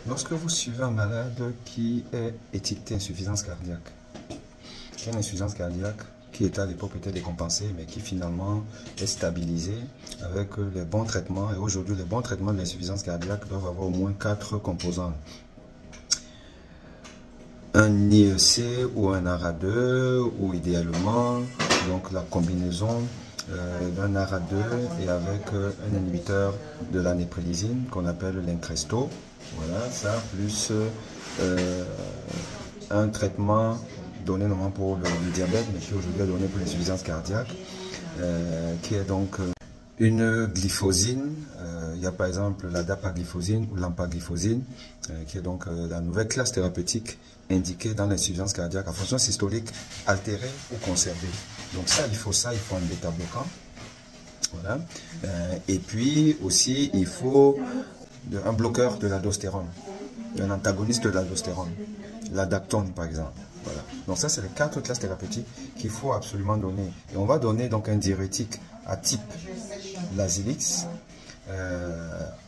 Lorsque vous suivez un malade qui est étiqueté insuffisance cardiaque, qui a une insuffisance cardiaque qui était à l'époque peut-être décompensée, mais qui finalement est stabilisée avec les bons traitements. Et aujourd'hui, les bons traitements de l'insuffisance cardiaque doivent avoir au moins 4 composants. Un IEC ou un ARA2, ou idéalement, donc la combinaison d'un ARA2 et avec un inhibiteur de la néphrolysine qu'on appelle l'Encresto. Voilà, ça, plus un traitement donné normalement pour le diabète, mais qui aujourd'hui est donné pour l'insuffisance cardiaque, qui est donc une glyphosine. Il y a par exemple la dapagliflozine ou l'empagliflozine, qui est donc la nouvelle classe thérapeutique indiquée dans l'insuffisance cardiaque à fonction systolique altérée ou conservée. Donc ça, il faut un bêta-bloquant. Voilà. Et puis aussi, il faut un bloqueur de l'aldostérone, un antagoniste de l'aldostérone, l'adaptone par exemple. Voilà. Donc ça, c'est les 4 classes thérapeutiques qu'il faut absolument donner. Et on va donner donc un diurétique à type Lasix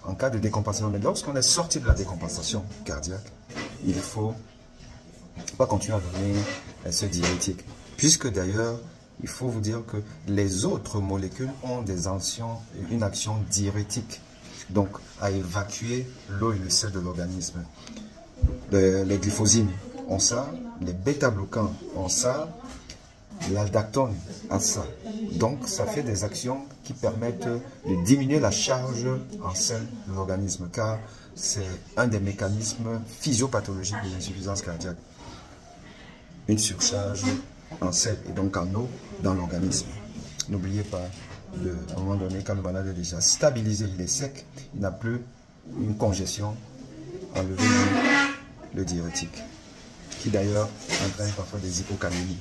en cas de décompensation. Mais lorsqu'on est sorti de la décompensation cardiaque, il ne faut pas continuer à donner ce diurétique. Puisque d'ailleurs, il faut vous dire que les autres molécules ont une action diurétique. Donc, à évacuer l'eau et le sel de l'organisme. Les glyphosines ont ça, les bêta-bloquants ont ça, l'aldactone a ça. Donc, ça fait des actions qui permettent de diminuer la charge en sel de l'organisme, car c'est un des mécanismes physiopathologiques de l'insuffisance cardiaque. Une surcharge en sel et donc en eau dans l'organisme. N'oubliez pas, à un moment donné, quand le malade est déjà stabilisé, il est sec, il n'a plus une congestion, enlevez le diurétique, qui d'ailleurs entraîne parfois des hypocalémies.